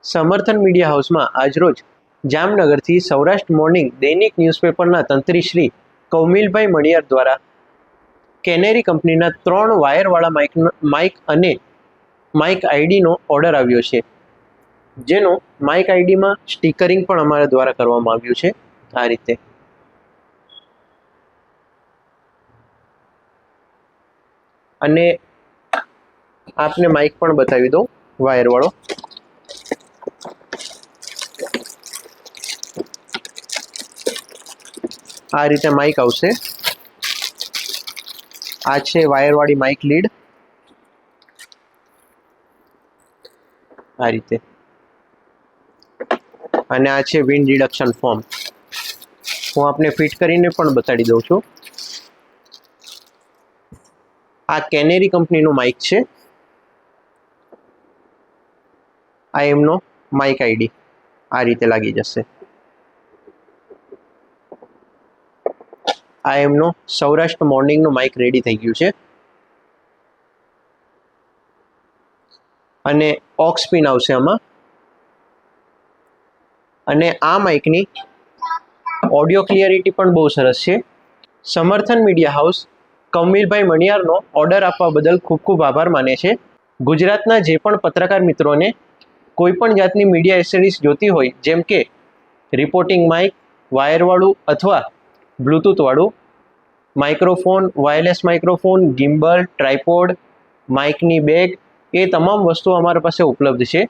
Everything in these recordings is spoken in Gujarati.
સમર્થન મીડિયા હાઉસમાં આજરોજ જામનગરથી સૌરાષ્ટ્ર મોર્નિંગ દૈનિક ન્યૂઝપેપરના તંત્રી શ્રી કૌમિલભાઈ મણિયાર દ્વારા કેનેરી કંપનીના 3 વાયરવાળા માઇક અને માઇક આઈડીનો ઓર્ડર આવ્યો છે, જેનો માઇક આઈડીમાં સ્ટીકરિંગ પણ અમારા દ્વારા કરવામાં આવ્યું છે। આ રીતે અને આપને માઇક પણ બતાવી દઉં વાયરવાળો। આ રીતે માઇક આવશે। આ છે વાયરવાળી માઇક લીડ। આ રીતે અને આ છે વિન્ડ રિડક્શન ફોર્મ। હું આપને ફિટ કરીને પણ બતાડી દઉં છું। આ કેનેરી કંપનીનું માઇક છે। આ એમનો માઇક આઈડી આ રીતે લાગી જશે। આ એમનો સૌરાષ્ટ્ર મોર્નિંગનું માઇક રેડી થઈ ગયું છે અને ઓક્સ પિન આવશે આમાં। અને આ માઇકની ઓડિયો ક્લિયરિટી પણ બહુ સરસ છે। સમર્થન મીડિયા હાઉસ કૌમિલભાઈ મણિયારનો ઓર્ડર આપવા બદલ ખૂબ ખૂબ આભાર માને છે। ગુજરાતના જે પણ પત્રકાર મિત્રોને કોઈ પણ જાતની મીડિયા એસેસરીઝ જોતી હોય, જેમ કે રિપોર્ટિંગ માઇક, વાયરવાળું અથવા બ્લૂટૂથવાળું, microphone, wireless microphone, gimbal, tripod, માઇકની બેગ, એ તમામ વસ્તુઓ અમારા પાસે ઉપલબ્ધ છે।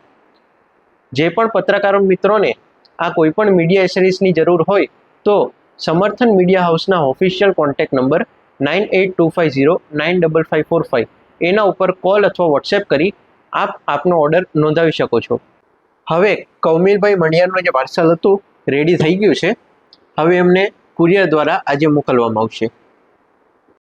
જે પણ પત્રકારો મિત્રોને આ કોઈ પણ મીડિયા એસેસરીઝની જરૂર હોય તો સમર્થન મીડિયા હાઉસના ઓફિશિયલ કોન્ટેક્ટ નંબર 9825095545 એના ઉપર કોલ અથવા વોટ્સએપ કરી આપ આપનો ઓર્ડર નોંધાવી શકો છો। હવે કૌમિલભાઈ મણિયારનું જે પાર્સલ હતું રેડી થઈ ગયું છે। હવે એમને કુરિયર દ્વારા આજે મોકલવામાં આવશે।